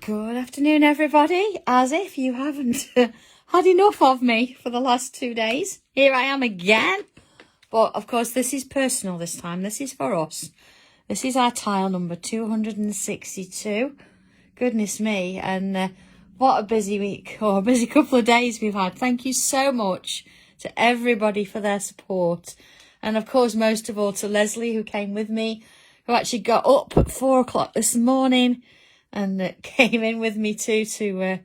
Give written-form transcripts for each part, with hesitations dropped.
Good afternoon, everybody. As if you haven't had enough of me for the last 2 days. Here I am again. But, of course, this is personal this time. This is for us. This is our tile number 262. Goodness me. And what a busy week, or a busy couple of days we've had. Thank you so much to everybody for their support. And, of course, most of all to Leslie, who came with me, who actually got up at 4 o'clock this morning and came in with me too to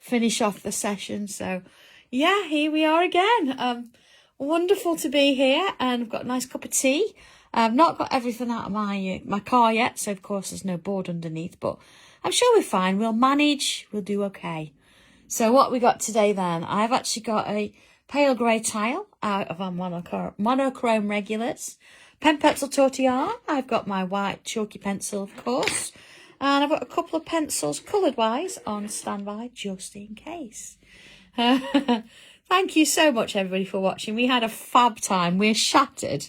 finish off the session. So, yeah, here we are again. Wonderful to be here, and I've got a nice cup of tea. I've not got everything out of my car yet, so of course there's no board underneath, but I'm sure we're fine. We'll manage. We'll do okay. So what we got today then? I've actually got a pale grey tile out of our monochrome regulars. Pen pencil tortilla. I've got my white chalky pencil, of course. And I've got a couple of pencils coloured wise on standby just in case. Thank you so much, everybody, for watching. We had a fab time. We're shattered,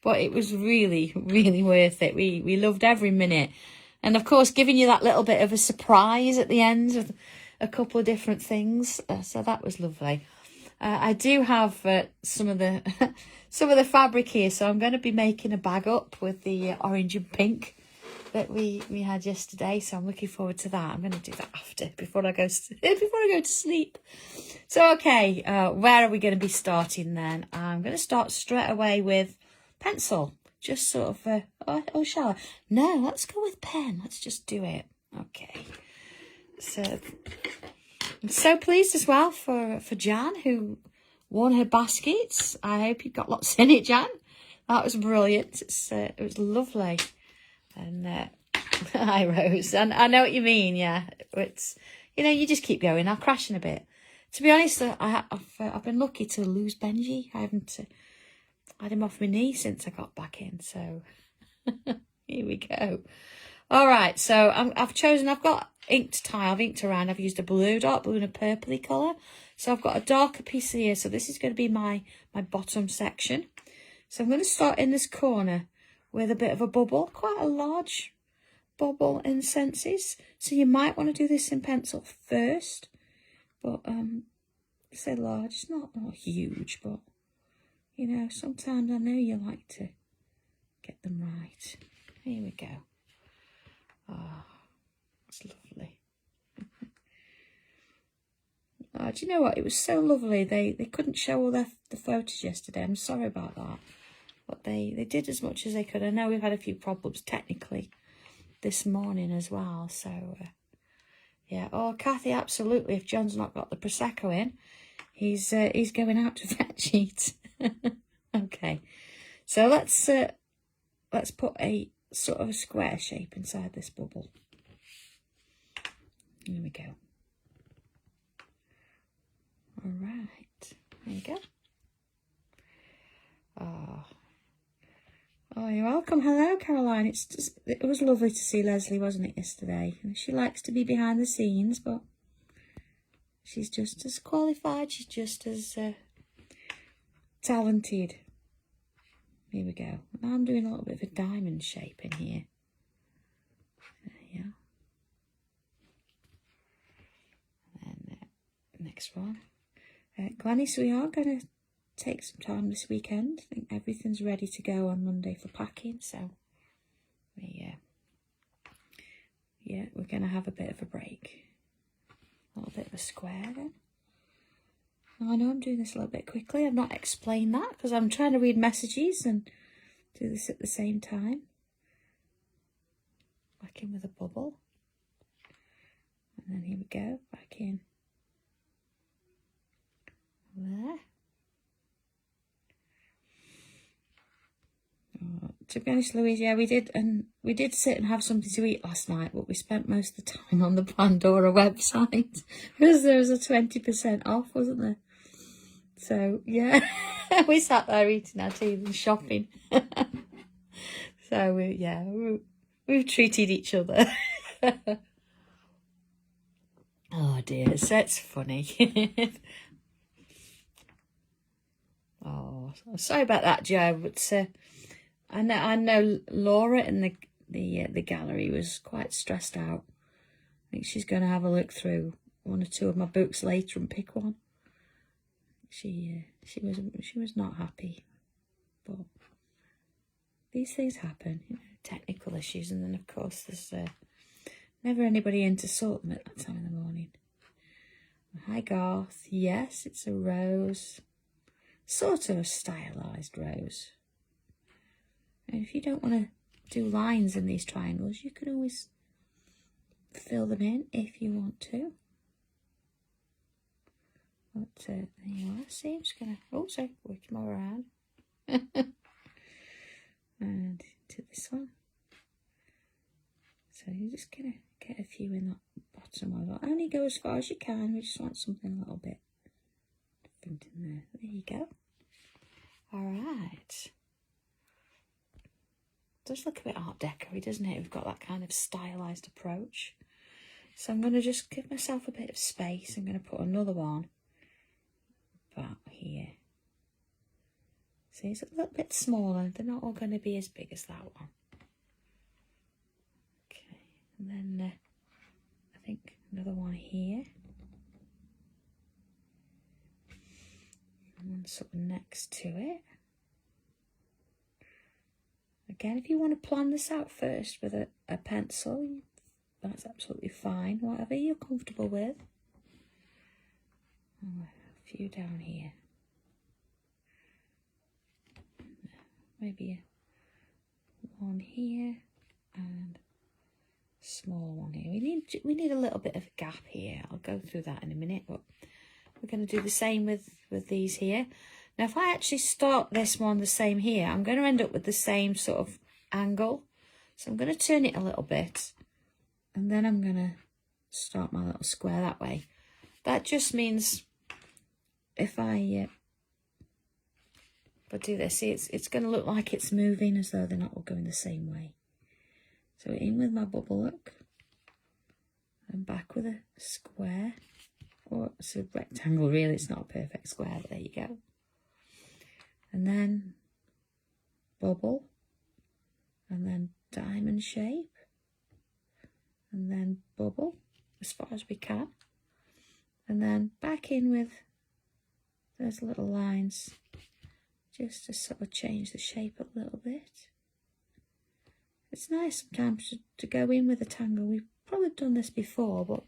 but it was really, really worth it. We loved every minute. And, of course, giving you that little bit of a surprise at the end with a couple of different things. So that was lovely. I do have some of the some of the fabric here, so I'm going to be making a bag up with the orange and pink that we had yesterday, so I'm looking forward to that. I'm going to do that after, before I go to sleep. So, okay, where are we going to be starting then? I'm going to start straight away with pencil. Just sort of, oh, shall I? No, let's go with pen. Let's just do it. Okay. So, I'm so pleased as well for Jan, who won her baskets. I hope you got lots in it, Jan. That was brilliant. It was lovely. And hi, Rose. And I know what you mean, yeah. It's, you just keep going. I'm crashing a bit. To be honest, I've been lucky to lose Benji. I haven't had him off my knee since I got back in. So here we go. All right, so I've got inked tile. I've inked around. I've used a blue, dark blue and a purpley colour. So I've got a darker piece here. So this is going to be my bottom section. So I'm going to start in this corner with a bit of a bubble, quite a large bubble in senses. So you might want to do this in pencil first. But, say large, it's not huge, but, sometimes I know you like to get them right. Here we go. Oh, that's lovely. Oh, do you know what? It was so lovely. They couldn't show all the photos yesterday. I'm sorry about that. But they did as much as they could. I know we've had a few problems technically this morning as well. So, yeah. Oh, Kathy, absolutely. If John's not got the Prosecco in, he's going out to fetch it. Okay. So let's put a sort of a square shape inside this bubble. Here we go. All right. There you go. Oh, you're welcome. Hello, Caroline. It was lovely to see Leslie, wasn't it, yesterday? And she likes to be behind the scenes, but she's just as qualified. She's just as talented. Here we go. Now I'm doing a little bit of a diamond shape in here. There you go. And then next one. Glenys, we are going to take some time this weekend. I think everything's ready to go on Monday for packing, so we're going to have a bit of a break. A little bit of a square then. Now, I know I'm doing this a little bit quickly. I've not explained that because I'm trying to read messages and do this at the same time. Back in with a bubble. And then here we go, back in. There. Oh, to be honest, Louise, yeah, we did sit and have something to eat last night, but we spent most of the time on the Pandora website because there was a 20% off, wasn't there? So yeah, we sat there eating our tea and shopping. So we've treated each other. Oh dear, that's funny. Oh, sorry about that, Joe, but I know Laura in the gallery was quite stressed out I think she's going to have a look through one or two of my books later and pick one. She was not happy, but these things happen, you know, technical issues, and then of course there's never anybody in to sort them at that time in the morning. Hi Garth, yes, it's a rose, sort of a stylised rose. And if you don't want to do lines in these triangles, you can always fill them in if you want to. But there you are. See, I'm just going to, sorry, work them all around. And to this one. So you're just going to get a few in that bottom of it. Only go as far as you can. We just want something a little bit different in there. There you go. All right. Does look a bit Art Deco-y, doesn't it? We've got that kind of stylised approach. So I'm going to just give myself a bit of space. I'm going to put another one about here. See, it's a little bit smaller. They're not all going to be as big as that one. Okay, and then I think another one here. And one sort of next to it. Again, if you want to plan this out first with a pencil, that's absolutely fine. Whatever you're comfortable with. Oh, a few down here. Maybe one here and a small one here. We need a little bit of a gap here. I'll go through that in a minute, but we're going to do the same with these here. Now, if I actually start this one the same here, I'm going to end up with the same sort of angle. So I'm going to turn it a little bit, and then I'm going to start my little square that way. That just means if I do this, see, it's going to look like it's moving as though they're not all going the same way. So in with my bubble look, and back with a square, or it's a rectangle really, it's not a perfect square, but there you go. And then bubble, and then diamond shape, and then bubble as far as we can, and then back in with those little lines just to sort of change the shape a little bit. It's nice sometimes to go in with a tangle. We've probably done this before, but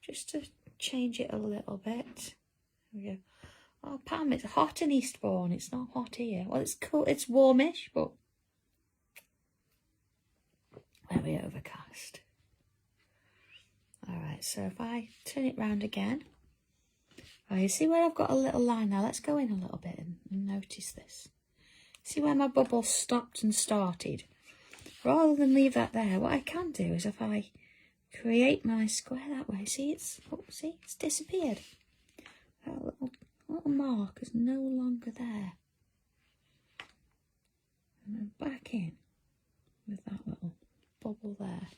just to change it a little bit. There we go. Oh, Pam, it's hot in Eastbourne. It's not hot here. Well, it's cool. It's warmish, but very overcast. All right, so if I turn it round again, oh, you see where I've got a little line now? Let's go in a little bit and notice this. See where my bubble stopped and started? Rather than leave that there, what I can do is if I create my square that way, see it's disappeared. That little mark is no longer there. And then back in with that little bubble there.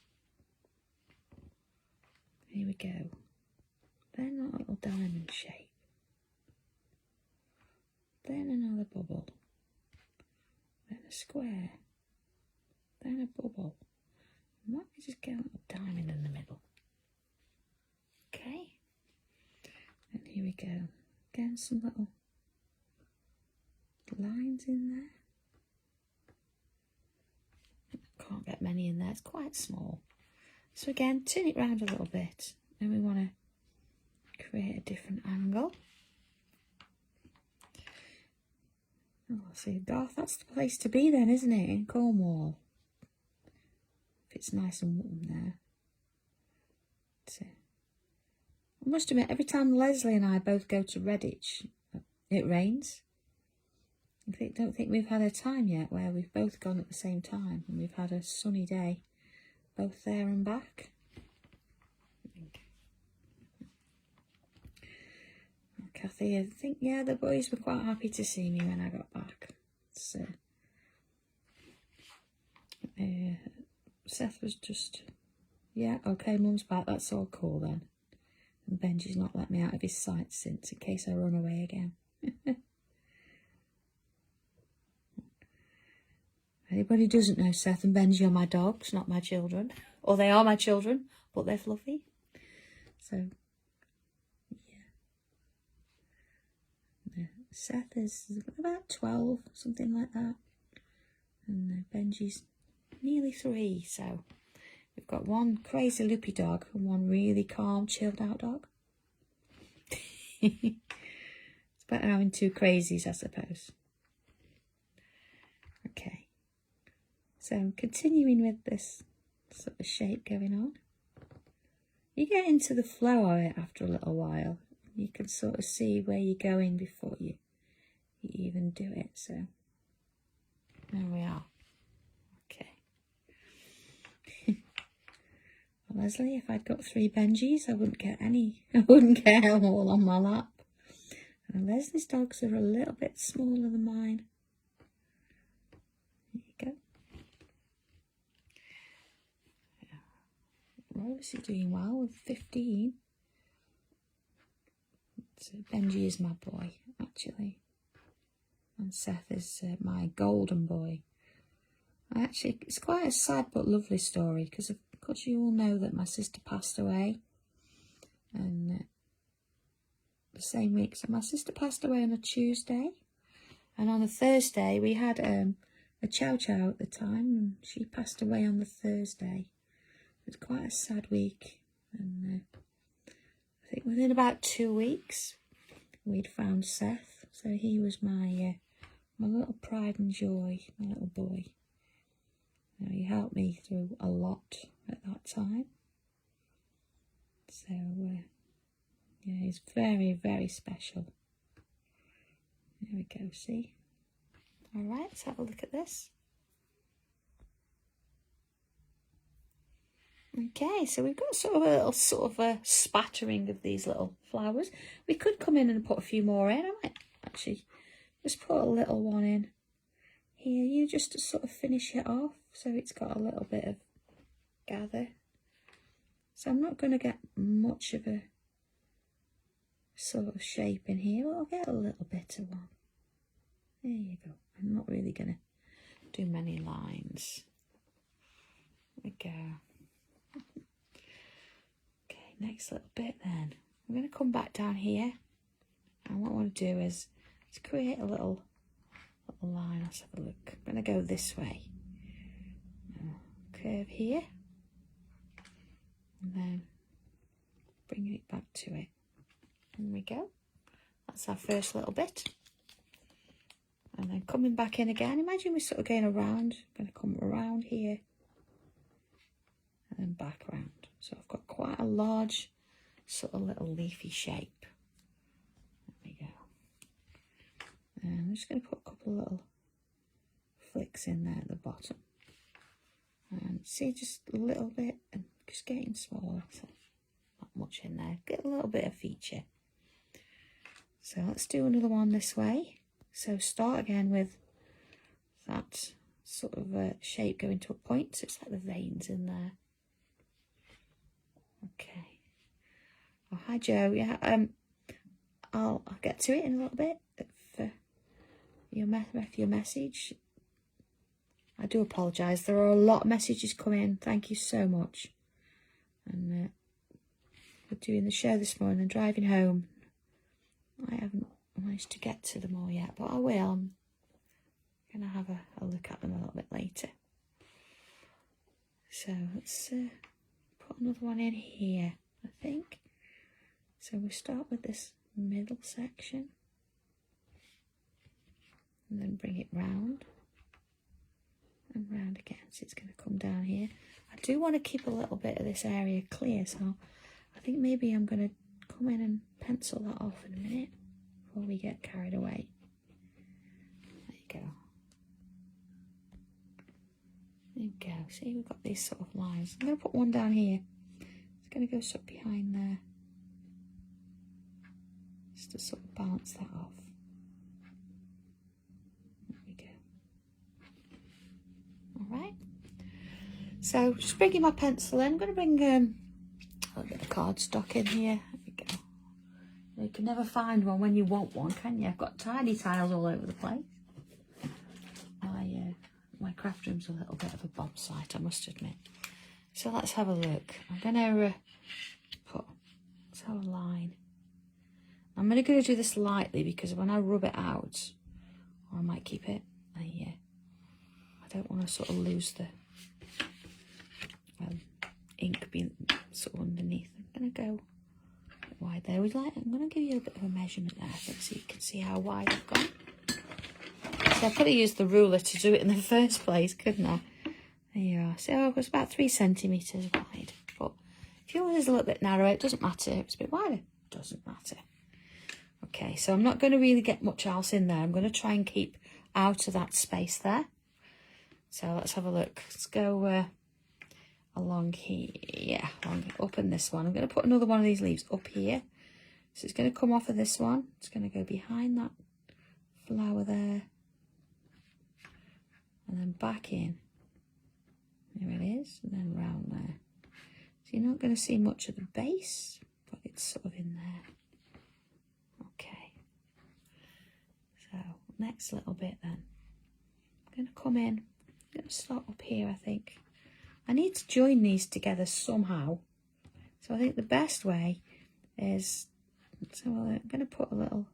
Here we go. Then that little diamond shape. Then another bubble. Then a square. Then a bubble. Might be just get a little diamond in the middle. Okay. And here we go. Again, some little lines in there. Can't get many in there. It's quite small. So again, turn it round a little bit. Then we want to create a different angle. Oh, see, Darth, that's the place to be then, isn't it? In Cornwall. If it's nice and warm there. So, I must admit, every time Leslie and I both go to Redditch, it rains. I don't think we've had a time yet where we've both gone at the same time and we've had a sunny day, both there and back. Kathy, I think, yeah, the boys were quite happy to see me when I got back. So, Seth was just, yeah, okay, Mum's back, that's all cool then. And Benji's not let me out of his sight since, in case I run away again. Anybody who doesn't know, Seth and Benji are my dogs, not my children. Or they are my children, but they're fluffy. So, yeah. Seth is about 12, something like that. And Benji's nearly 3, so we've got one crazy loopy dog and one really calm, chilled out dog. It's better having 2 crazies, I suppose. Okay, so continuing with this sort of shape going on. You get into the flow of it after a little while. You can sort of see where you're going before you even do it. So there we are. Okay. Well, Leslie, if I'd got 3 Benjis, I wouldn't get any. I wouldn't get them all on my lap. And Leslie's dogs are a little bit smaller than mine. There you go. We're obviously doing well with 15. So Benji is my boy, actually. And Seth is my golden boy. Actually, it's quite a sad but lovely story because, of course, you all know that my sister passed away. And the same week, so my sister passed away on a Tuesday. And on a Thursday, we had a chow chow at the time, and she passed away on the Thursday. It was quite a sad week. And I think within about 2 weeks, we'd found Seth. So he was my little pride and joy, my little boy. He helped me through a lot at that time. So, yeah, he's very, very special. There we go, see? All right, let's have a look at this. Okay, so we've got sort of a little spattering of these little flowers. We could come in and put a few more in. I might actually just put a little one in here, just to sort of finish it off, so it's got a little bit of gather. So I'm not going to get much of a sort of shape in here, but I'll get a little bit of one. There you go. I'm not really going to do many lines. There we go. Okay, next little bit then. I'm going to come back down here, and what I want to do is create a little line. Let's have a look. I'm going to go this way. Curve here, and then bring it back to it. There we go. That's our first little bit. And then coming back in again. Imagine we're sort of going around. I'm going to come around here and then back around. So I've got quite a large sort of little leafy shape. There we go. And I'm just going to put a couple of little flicks in there at the bottom. And see, just a little bit, and just getting smaller. So not much in there. Get a little bit of feature. So let's do another one this way. So start again with that sort of shape going to a point. So it's like the veins in there. Okay. Oh, hi Joe. Yeah. I'll get to it in a little bit. For your message. I do apologise. There are a lot of messages coming in. Thank you so much. And we're doing the show this morning and driving home. I haven't managed to get to them all yet, but I will. I'm going to have a look at them a little bit later. So let's put another one in here, I think. So we start with this middle section and then bring it round and round again. So it's going to come down here. I do want to keep a little bit of this area clear, so I think maybe I'm going to come in and pencil that off in a minute before we get carried away. There you go. There you go. See, we've got these sort of lines. I'm going to put one down here. It's going to go sort of behind there, just to sort of balance that off. There we go. All right. So just bringing my pencil in. I'm going to bring a little bit of cardstock in here. There we go. You can never find one when you want one, can you? I've got tiny tiles all over the place. My craft room's a little bit of a bomb site, I must admit. So let's have a look. I'm going to put Let's have a line. I'm going to do this lightly because when I rub it out, or I might keep it, I don't want to sort of lose the ink being sort of underneath. I'm going to go wide there. I'm going to give you a bit of a measurement there, I think, so you can see how wide I've gone. So I could have used the ruler to do it in the first place, couldn't I? There you are. So it was about 3 centimetres wide. But if yours is a little bit narrower, it doesn't matter. If it's a bit wider, it doesn't matter. Okay, so I'm not going to really get much else in there. I'm going to try and keep out of that space there. So let's have a look. Let's go along here. Yeah, up in this one. I'm going to put another one of these leaves up here. So it's going to come off of this one. It's going to go behind that flower there. And then back in. There it is. And then round there. So you're not going to see much of the base, but it's sort of in there. Okay. So next little bit then. I'm going to come in. I'm going to start up here, I think. I need to join these together somehow. So I think the best way is, so I'm going to put a little,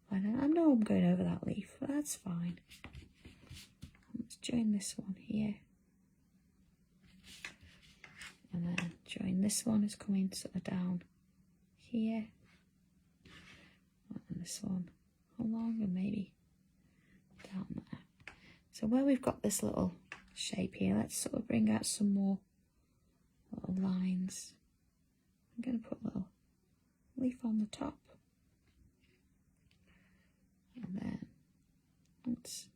I know I'm going over that leaf, but that's fine. Let's join this one here. And then join this one is coming sort of down here. And this one along and maybe down there. So where we've got this little shape here, let's sort of bring out some more little lines. I'm going to put a little leaf on the top. And then let's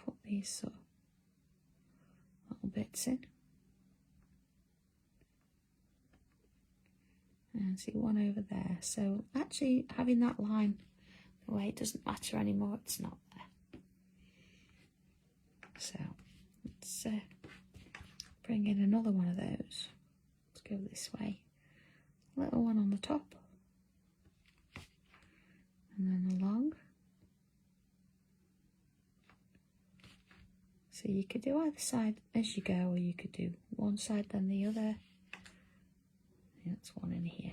put these sort of little bits in. And see one over there. So actually having that line the way it doesn't matter anymore, it's not there. So let's bring in another one of those. Let's go this way. Little one on the top. And then along. So you could do either side as you go, or you could do one side then the other. That's one in here.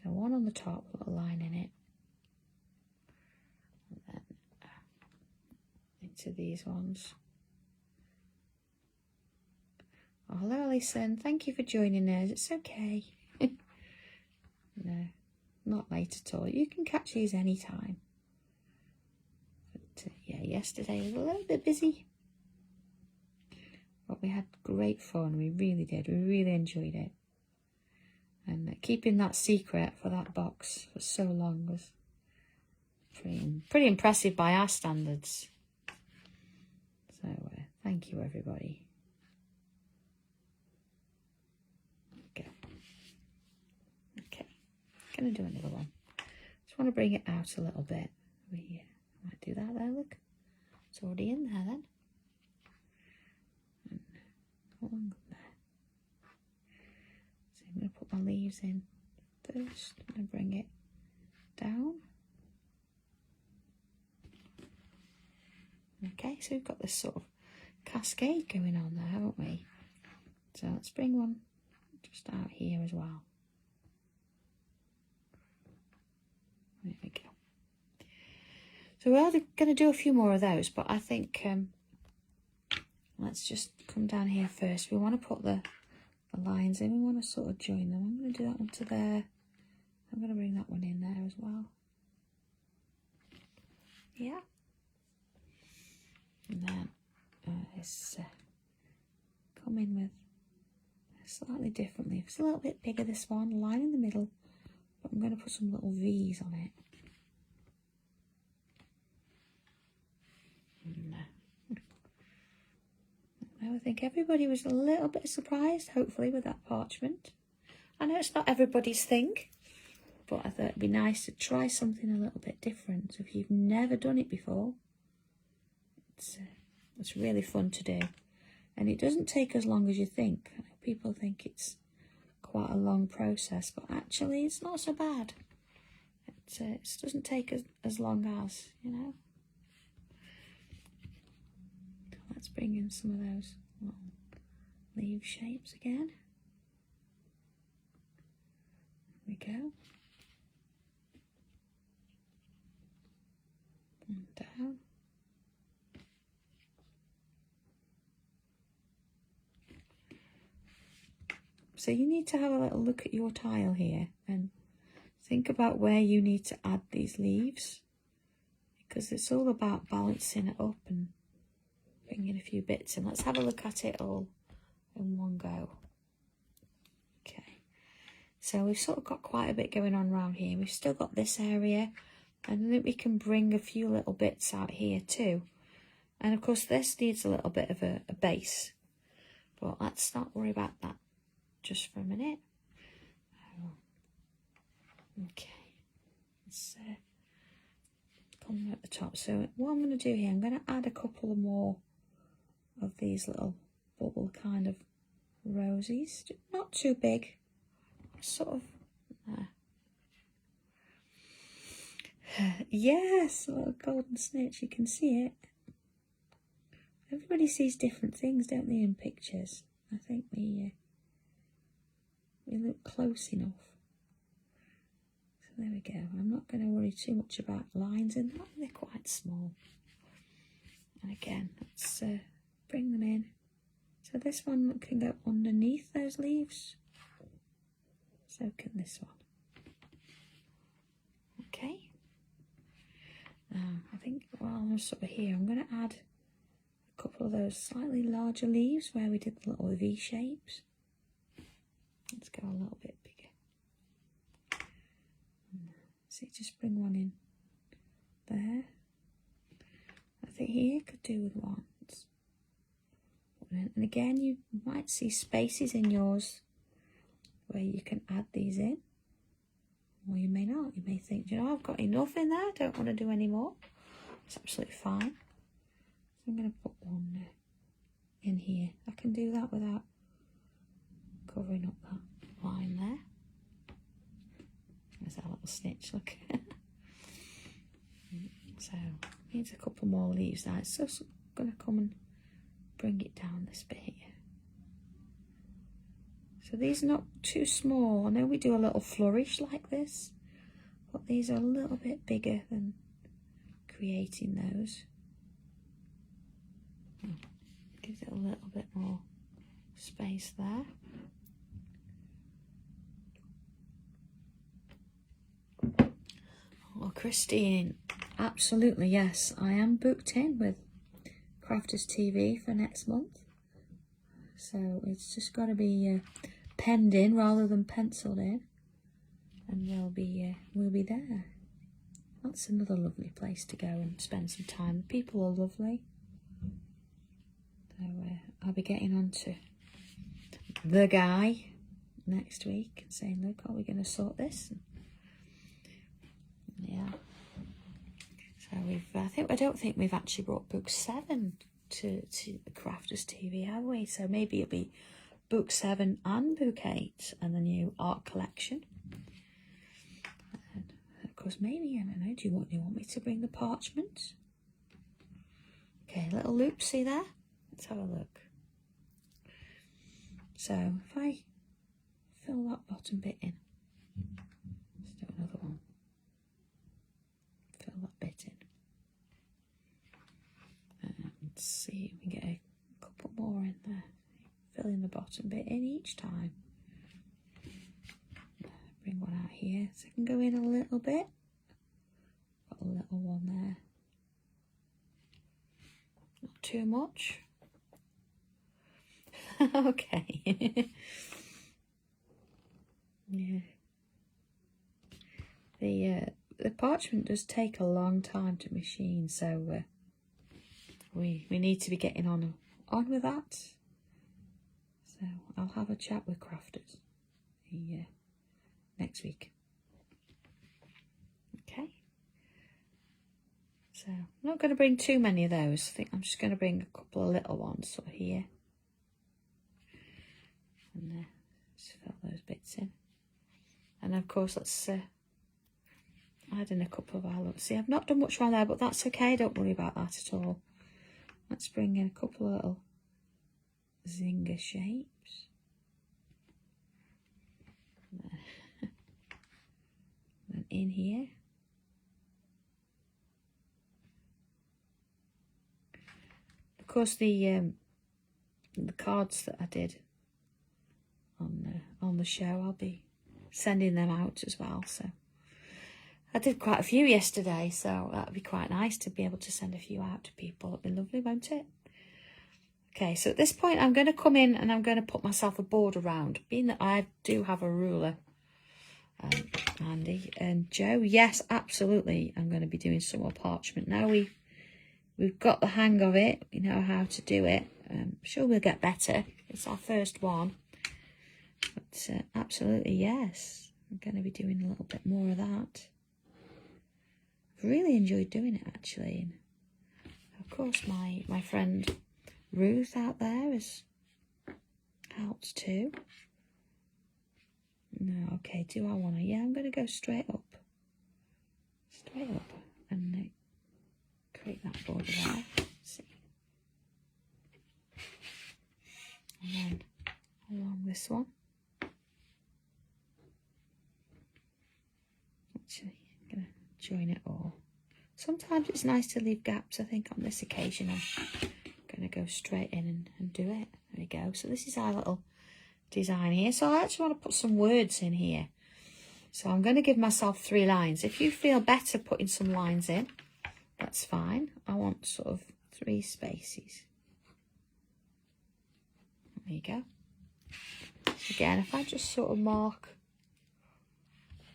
So one on the top, put a line in it. And then into these ones. Oh, hello, Alison. Thank you for joining us. It's okay. No, not late at all. You can catch these anytime. But yeah, yesterday was a little bit busy. But we had great fun. We really did. We really enjoyed it. And keeping that secret for that box for so long was pretty impressive by our standards. So thank you, everybody. Okay. Going to do another one. Just want to bring it out a little bit. We might do that there, look. It's already in there then. And along there. So I'm going to put my leaves in first. I'm going to bring it down. Okay, so we've got this sort of cascade going on there, haven't we? So let's bring one just out here as well. There we go. So we're going to do a few more of those, but I think let's just come down here first. We want to put the lines in. We want to sort of join them. I'm going to do that one to there. I'm going to bring that one in there as well. Yeah. And then let's come in with slightly different leaf. It's a little bit bigger, this one, line in the middle, but I'm going to put some little V's on it. And I think everybody was a little bit surprised, hopefully, with that parchment. I know it's not everybody's thing, but I thought it'd be nice to try something a little bit different. So if you've never done it before, it's really fun to do, and it doesn't take as long as you think. People think it's quite a long process, but actually it's not so bad. It doesn't take as long as, you know. Let's bring in some of those little leaf shapes again. go. And down. So you need to have a little look at your tile here and think about where you need to add these leaves, because it's all about balancing it up and bringing a few bits in. Let's have a look at it all in one go. Okay, so we've sort of got quite a bit going on around here. We've still got this area, and I think we can bring a few little bits out here too. And of course this needs a little bit of a base, but let's not worry about that just for a minute. Okay, let's come at the top. So what I'm going to do here, I'm going to add a couple more of these little bubble kind of roses, not too big, sort of there. Yes, a little golden snitch, you can see it. Everybody sees different things, don't they, in pictures? I think we look close enough. So there we go. I'm not going to worry too much about lines in that. They're quite small. And again, let's bring them in. So this one can go underneath those leaves. So can this one. Okay. I think while I'm sort of here, I'm going to add a couple of those slightly larger leaves where we did the little V shapes. Let's go a little bit bigger. So just bring one in there. I think here could do with ones. And again, you might see spaces in yours where you can add these in. Or you may not. You may think, you know, I've got enough in there. I don't want to do any more. It's absolutely fine. So I'm going to put one in here. I can do that without covering up that line there. There's that little snitch, look. So, needs a couple more leaves now. It's just going to come and bring it down this bit here. So these are not too small. I know we do a little flourish like this, but these are a little bit bigger than creating those. Gives it a little bit more space there. Oh, Christine, absolutely, yes. I am booked in with Crafters TV for next month. So it's just got to be penned in rather than penciled in. And we'll be there. That's another lovely place to go and spend some time. The people are lovely. So I'll be getting on to the guy next week and saying, look, are we going to sort this? Yeah. So I don't think we've actually brought book 7 to the Crafters TV, have we? So maybe it'll be book 7 and book 8 and the new art collection. And of course, maybe, I don't know, do you want me to bring the parchment? Okay, little loop, see there? Let's have a look. So if I fill that bottom bit in, let's do another one. Fill that bit in. And see if we can get a couple more in there. Filling the bottom bit in each time. Bring one out here so I can go in a little bit. Got a little one there. Not too much. Okay. Yeah. The parchment does take a long time to machine, so we need to be getting on with that. So I'll have a chat with Crafters next week. Okay. So I'm not going to bring too many of those. I think I'm just going to bring a couple of little ones sort of here. And just fill those bits in. And of course, let's add in a couple of our See, I've not done much around there, but that's okay. Don't worry about that at all. Let's bring in a couple of little zinger shapes. in here. Of course, the cards that I did on the show, I'll be sending them out as well. So I did quite a few yesterday, so that'd be quite nice to be able to send a few out to people. It'd be lovely, won't it? Okay, so at this point, I'm going to come in and I'm going to put myself a board around, being that I do have a ruler handy. And Joe, yes, absolutely, I'm going to be doing some more parchment. Now we've got the hang of it, we know how to do it. I'm sure we'll get better. It's our first one. But absolutely, yes, I'm going to be doing a little bit more of that. I've really enjoyed doing it, actually. And of course, my friend Ruth out there has helped too. No, okay, do I want to? Yeah, I'm going to go straight up. Straight up and create that border there. Let's see. And then along this one. Actually, I'm going to join it all. Sometimes it's nice to leave gaps. I think on this occasion I'm going to go straight in and do it. There we go. So this is our little design here. So I actually want to put some words in here. So I'm going to give myself 3 lines. If you feel better putting some lines in, that's fine. I want sort of 3 spaces. There you go. Again, if I just sort of mark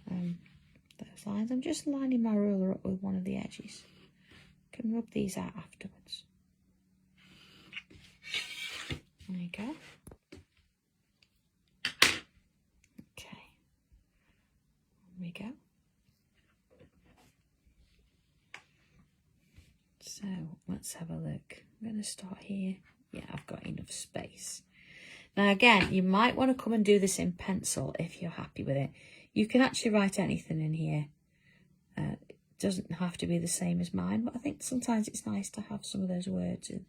those lines, I'm just lining my ruler up with one of the edges. I can rub these out afterwards. There you go. Okay. There we go. So let's have a look. I'm going to start here. Yeah, I've got enough space. Now again, you might want to come and do this in pencil if you're happy with it. You can actually write anything in here. It doesn't have to be the same as mine, but I think sometimes it's nice to have some of those words in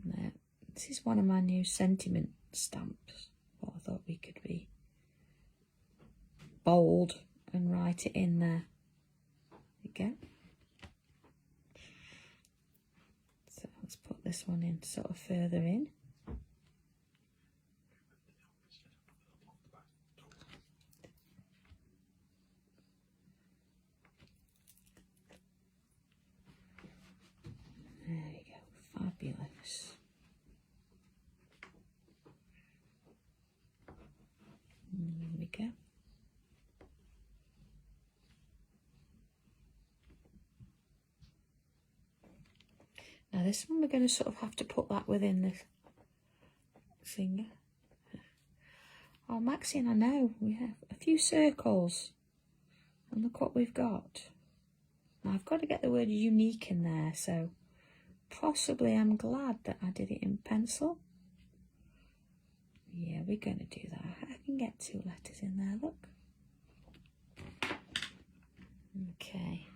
there. This is one of my new sentiment stamps. But I thought we could be bold and write it in there. There you go. So let's put this one in sort of further in. There you go, fabulous. There we go. Now this one we're going to sort of have to put that within the finger. Oh, Maxine, I know, we have a few circles. And look what we've got. Now I've got to get the word unique in there, so possibly I'm glad that I did it in pencil. Yeah, we're going to do that. I can get 2 letters in there, look. Okay.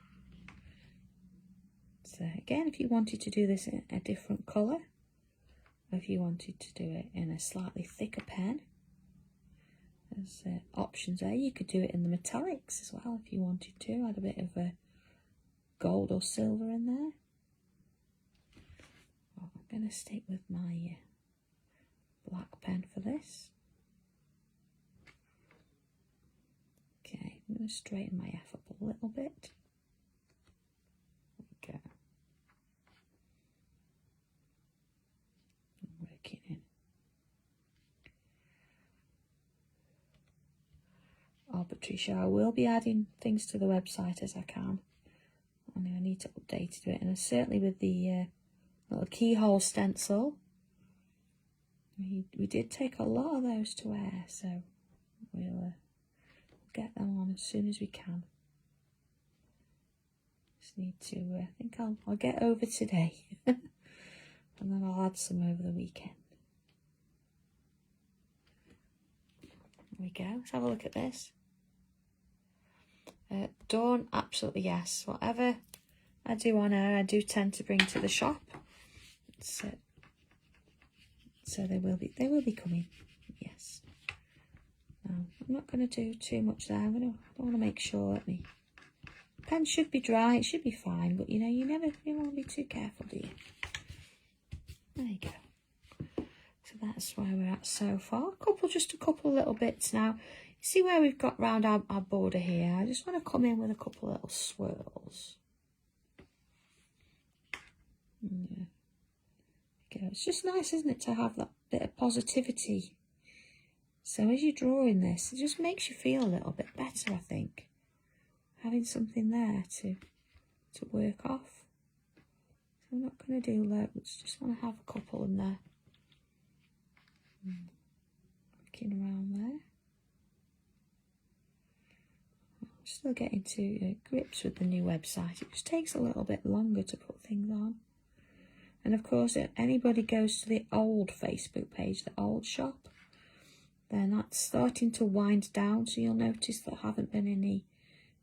So again, if you wanted to do this in a different colour, or if you wanted to do it in a slightly thicker pen, there's options there. You could do it in the metallics as well if you wanted to. Add a bit of gold or silver in there. Well, I'm going to stick with my black pen for this. Okay, I'm going to straighten my F up a little bit. There we go. I'm working in. Arbitrary show. I will be adding things to the website as I can. I need to update it, and certainly with the little keyhole stencil, we did take a lot of those to air, so we'll get them on as soon as we can. Just need to, I think I'll get over today, and then I'll add some over the weekend. There we go. Let's have a look at this. Dawn, absolutely yes. Whatever I do on her, I do tend to bring to the shop. So they will be coming. Yes. Now, let I'm not going to do too much there. I want to make sure that my pen should be dry. It should be fine, but you know, you want to be too careful, do you? There you go. So that's where we're at so far. Just a couple little bits now. You see where we've got round our border here? I just want to come in with a couple little swirls. Yeah. Okay. It's just nice, isn't it, to have that bit of positivity. So as you're drawing this, it just makes you feel a little bit better, I think. Having something there to work off. So I'm not going to do loads, just want to have a couple in there. Working around there. I'm still getting to grips with the new website. It just takes a little bit longer to put things on. And of course, if anybody goes to the old Facebook page, the old shop, then that's starting to wind down. So you'll notice there haven't been any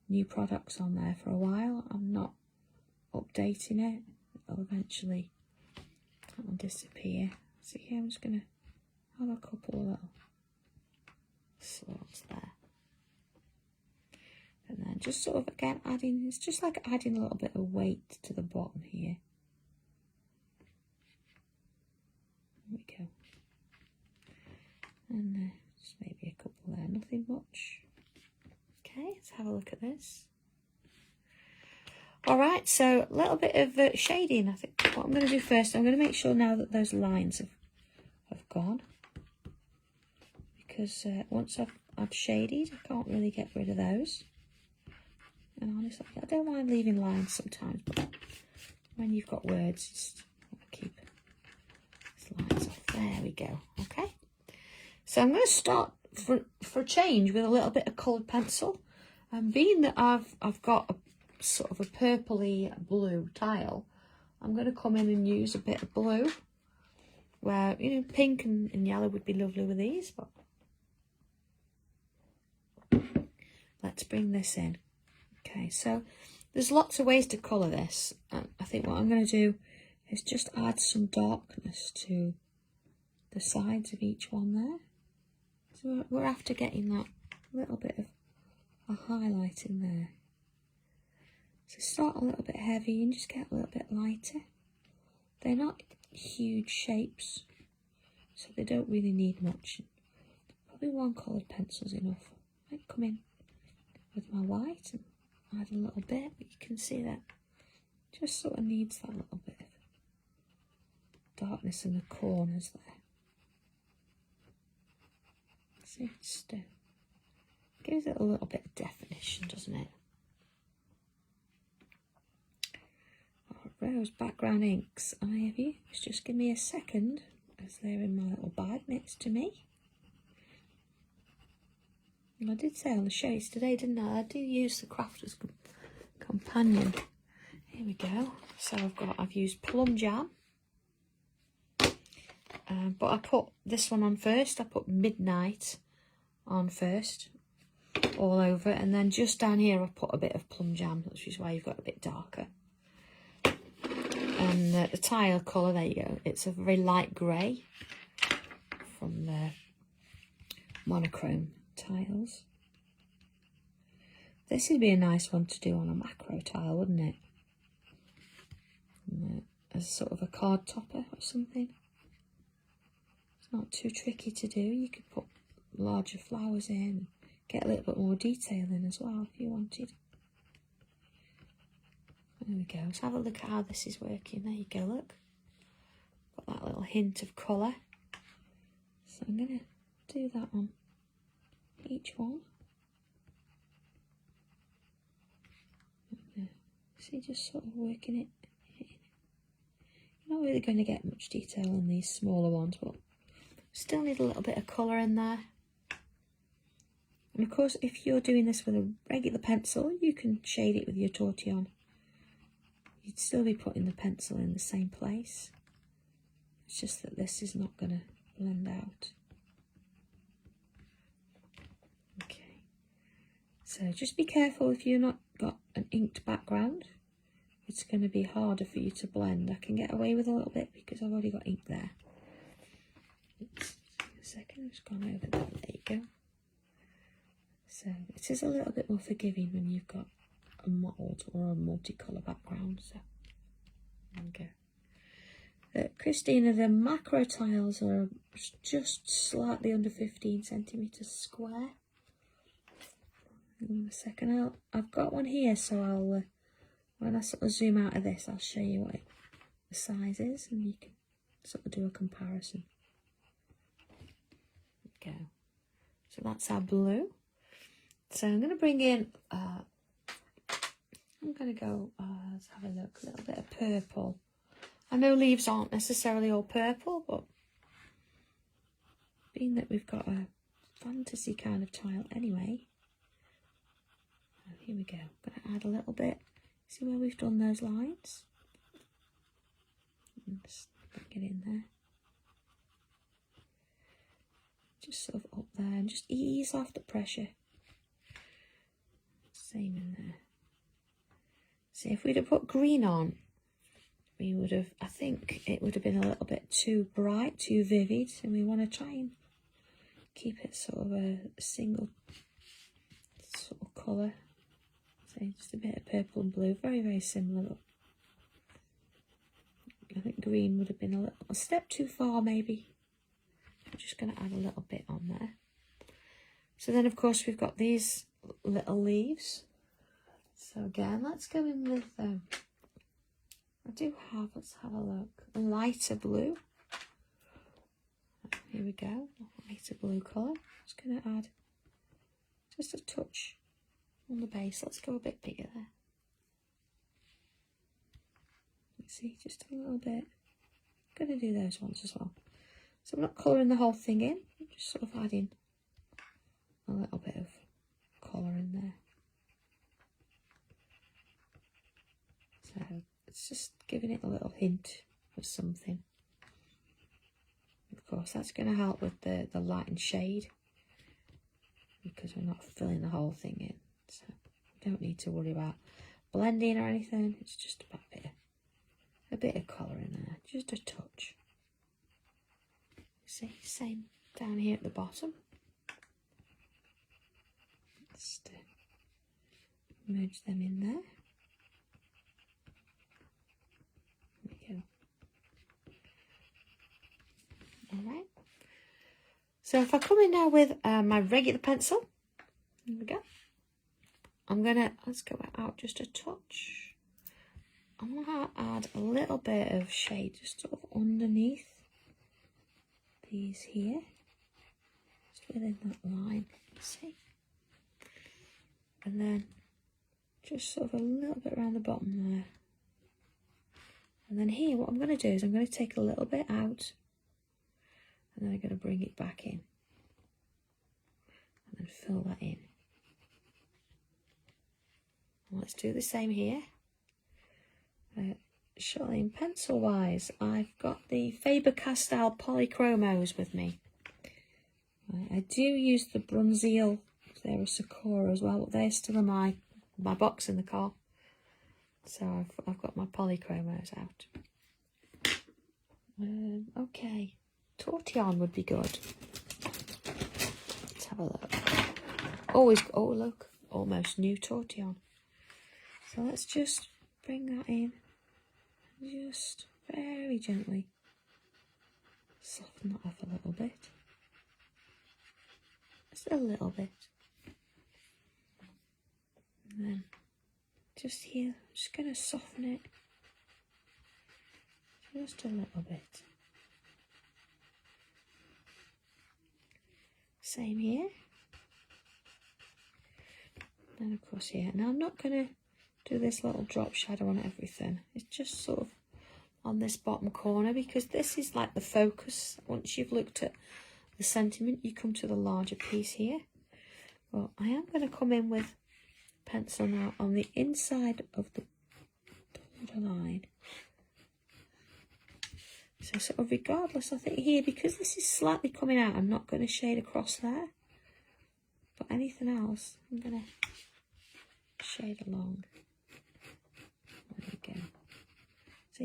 new products on there for a while. I'm not updating it. It'll eventually disappear. So here I'm just going to have a couple of little slots there. And then just sort of again adding, it's just like adding a little bit of weight to the bottom here. There we go. And just maybe a couple there, nothing much. Okay, let's have a look at this. All right, so a little bit of shading. I think what I'm going to do first, I'm going to make sure now that those lines have gone. Because once I've shaded, I can't really get rid of those. And honestly, I don't mind leaving lines sometimes, but when you've got words, just keep these lines off. There we go. Okay. So I'm going to start for a change with a little bit of coloured pencil. And being that I've got a sort of a purpley blue tile, I'm going to come in and use a bit of blue. Where, you know, pink and yellow would be lovely with these, but let's bring this in. Okay, so there's lots of ways to colour this. I think what I'm going to do is just add some darkness to the sides of each one there. So we're after getting that little bit of a highlight in there. So start a little bit heavy and just get a little bit lighter. They're not huge shapes, so they don't really need much. Probably one coloured pencil's enough. I might come in with my white and add a little bit, but you can see that just sort of needs that little bit of darkness in the corners there. See, it just gives it a little bit of definition, doesn't it? Rose background inks, I have you. Just give me a second, as they're in my little bag next to me. And I did say on the shades today, didn't I? I do use the Crafter's Companion. Here we go. So I've used Plum Jam, but I put this one on first. I put Midnight on first, all over, and then just down here I put a bit of Plum Jam, which is why you've got a bit darker. And the tile colour, there you go, it's a very light grey from the monochrome tiles. This would be a nice one to do on a macro tile, wouldn't it? As sort of a card topper or something. It's not too tricky to do. You could put larger flowers in, get a little bit more detail in as well if you wanted. There we go. Let's have a look at how this is working. There you go, look. Got that little hint of colour. So I'm going to do that on each one. See, just sort of working it in. You're not really going to get much detail on these smaller ones, but still need a little bit of colour in there. And of course, if you're doing this with a regular pencil, you can shade it with your tortillon. You'd still be putting the pencil in the same place. It's just that this is not going to blend out. Okay. So just be careful if you've not got an inked background. It's going to be harder for you to blend. I can get away with a little bit because I've already got ink there. Oops. A second, I've just gone over that. There you go. So it is a little bit more forgiving when you've got a mottled or a multicolour background. So there we go. Christina, the macro tiles are just slightly under 15 centimetres square. In a second, I've got one here, so I'll when I sort of zoom out of this, I'll show you what the size is, and you can sort of do a comparison. There we go. So that's our blue. So I'm going to bring in, I'm going to go, let's have a look, a little bit of purple. I know leaves aren't necessarily all purple, but being that we've got a fantasy kind of tile anyway, here we go. I'm going to add a little bit. See where we've done those lines? Just bring it in there. Just sort of up there and just ease off the pressure. Same in there. See, if we'd have put green on, we would have, I think it would have been a little bit too bright, too vivid, and we want to try and keep it sort of a single sort of colour. So just a bit of purple and blue, very, very similar. But I think green would have been a step too far maybe. I'm just going to add a little bit on there. So then of course we've got these little leaves. So again, let's go in with, let's have a look, a lighter blue. Here we go, lighter blue colour. Just going to add just a touch on the base. Let's go a bit bigger there. Let's see, just a little bit. I'm going to do those ones as well. So I'm not colouring the whole thing in, I'm just sort of adding a little bit of colour in there. So it's just giving it a little hint of something. Of course, that's going to help with the light and shade, because we're not filling the whole thing in. So we don't need to worry about blending or anything. It's just about a bit of colour in there, just a touch. See, same down here at the bottom. Just merge them in there. There we go. All right. So if I come in now with my regular pencil, here we go. Let's go out just a touch. I'm gonna add a little bit of shade just sort of underneath these here, just within that line, see? And then just sort of a little bit around the bottom there. And then here, what I'm going to do is I'm going to take a little bit out, and then I'm going to bring it back in, and then fill that in. And let's do the same here. Showing pencil wise, I've got the Faber-Castell Polychromos with me. I do use the Bronzeal, they're a Sakura as well, but they're still in my box in the car. So I've got my Polychromos out. Okay, Tortillon would be good. Let's have a look. Oh look, almost new Tortillon. So let's just bring that in. Just very gently soften that off a little bit. Just a little bit. And then just here, I'm just going to soften it just a little bit. Same here. And of course here. Now I'm not going to do this little drop shadow on everything. It's just sort of on this bottom corner, because this is like the focus. Once you've looked at the sentiment, you come to the larger piece here. Well, I am going to come in with pencil now on the inside of the borderline. So sort of regardless, I think here, because this is slightly coming out, I'm not going to shade across there. But anything else, I'm going to shade along. There we go.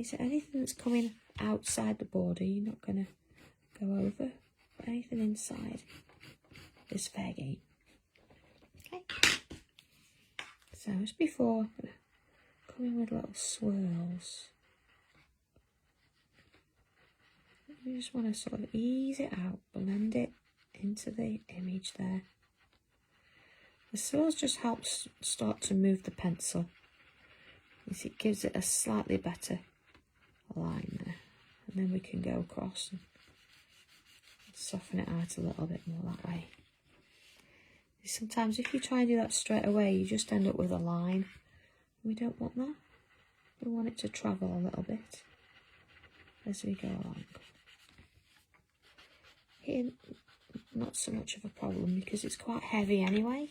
So anything that's coming outside the border, you're not going to go over. But anything inside is fair game. Okay. So as before, I'm going to come in with little swirls. You just want to sort of ease it out, blend it into the image there. The swirls just helps start to move the pencil. It gives it a slightly better line there. And then we can go across and soften it out a little bit more that way. Sometimes if you try and do that straight away, you just end up with a line. We don't want that. We want it to travel a little bit as we go along. Here, not so much of a problem because it's quite heavy anyway.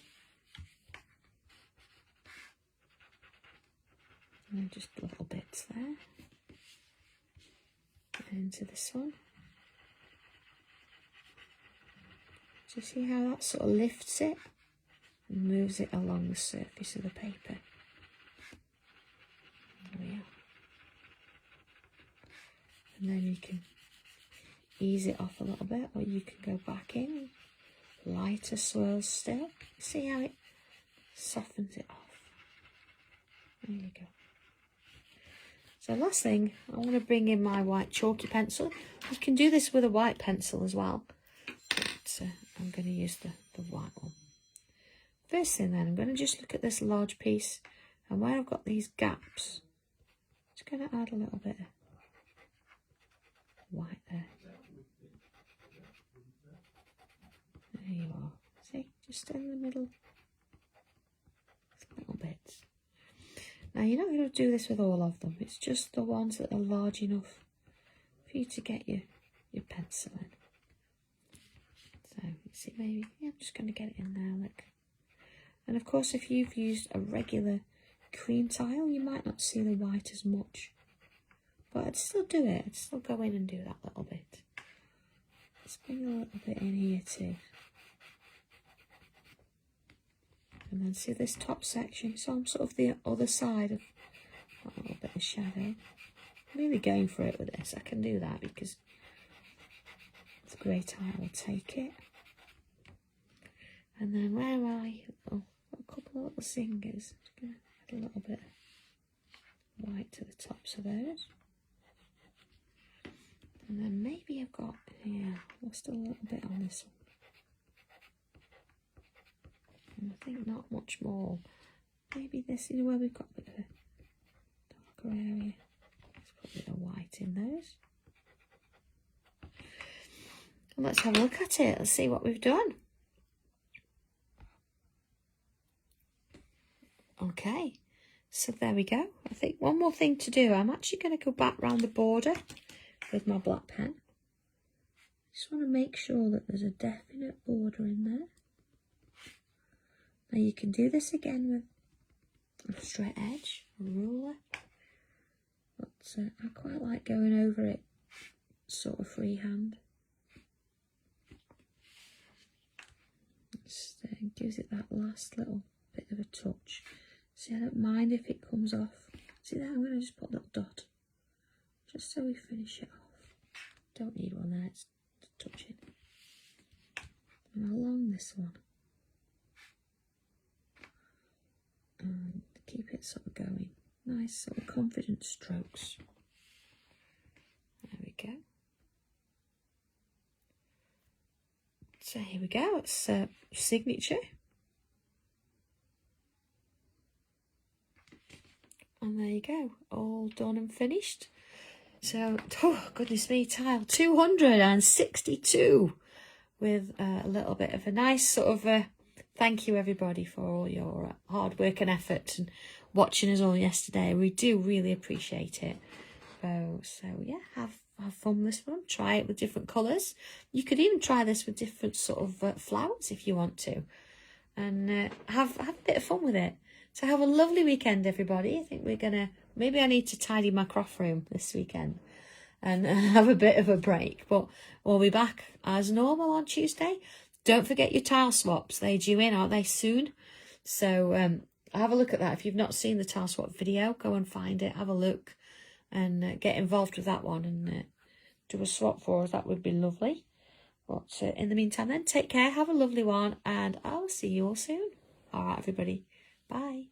And just little bits there. Into this one. Do you see how that sort of lifts it and moves it along the surface of the paper? There we are. And then you can ease it off a little bit, or you can go back in, lighter swirls still. See how it softens it off? There you go. So last thing, I want to bring in my white chalky pencil. You can do this with a white pencil as well. But I'm going to use the white one. First thing then, I'm going to just look at this large piece. And where I've got these gaps, I'm just going to add a little bit of white there. There you are. See, just in the middle. Little bits. Now, you're not going to do this with all of them. It's just the ones that are large enough for you to get your pencil in. So, you see, maybe, yeah, I'm just going to get it in there, look. And of course, if you've used a regular cream tile, you might not see the white as much. But I'd still do it. I'd still go in and do that little bit. Let's bring a little bit in here too. And then see this top section, so I'm sort of the other side of a little bit of shadow. I'm really going for it with this. I can do that because it's a grey tile will take it. And then where am I? Oh, got a couple of little singers. Just going to add a little bit of white to the tops of those. And then maybe I've got, yeah, lost a little bit on this one. I think not much more. Maybe this, you know, where we've got a bit of a darker area. Let's put a bit of white in those. And let's have a look at it. Let's see what we've done. Okay, so there we go. I think one more thing to do. I'm actually going to go back round the border with my black pen. Just want to make sure that there's a definite border in there. Now you can do this again with a straight edge, a ruler, but I quite like going over it sort of freehand. Just gives it that last little bit of a touch. See, I don't mind if it comes off. See that? I'm going to just put a little dot, just so we finish it off. Don't need one there, it's touching. And along this one. And keep it sort of going. Nice sort of confident strokes. There we go. So here we go, it's signature. And there you go, all done and finished. So, oh goodness me, tile 262 with a little bit of a nice sort of thank you everybody for all your hard work and effort and watching us all yesterday. We do really appreciate it. So yeah, have fun with this one. Try it with different colours. You could even try this with different sort of flowers if you want to. And have a bit of fun with it. So have a lovely weekend, everybody. I think we're going to... Maybe I need to tidy my craft room this weekend and have a bit of a break. But we'll be back as normal on Tuesday. Don't forget your tile swaps. They're due in, aren't they, soon? So have a look at that. If you've not seen the tile swap video, go and find it. Have a look and get involved with that one and do a swap for us. That would be lovely. But in the meantime then, take care. Have a lovely one and I'll see you all soon. All right, everybody. Bye.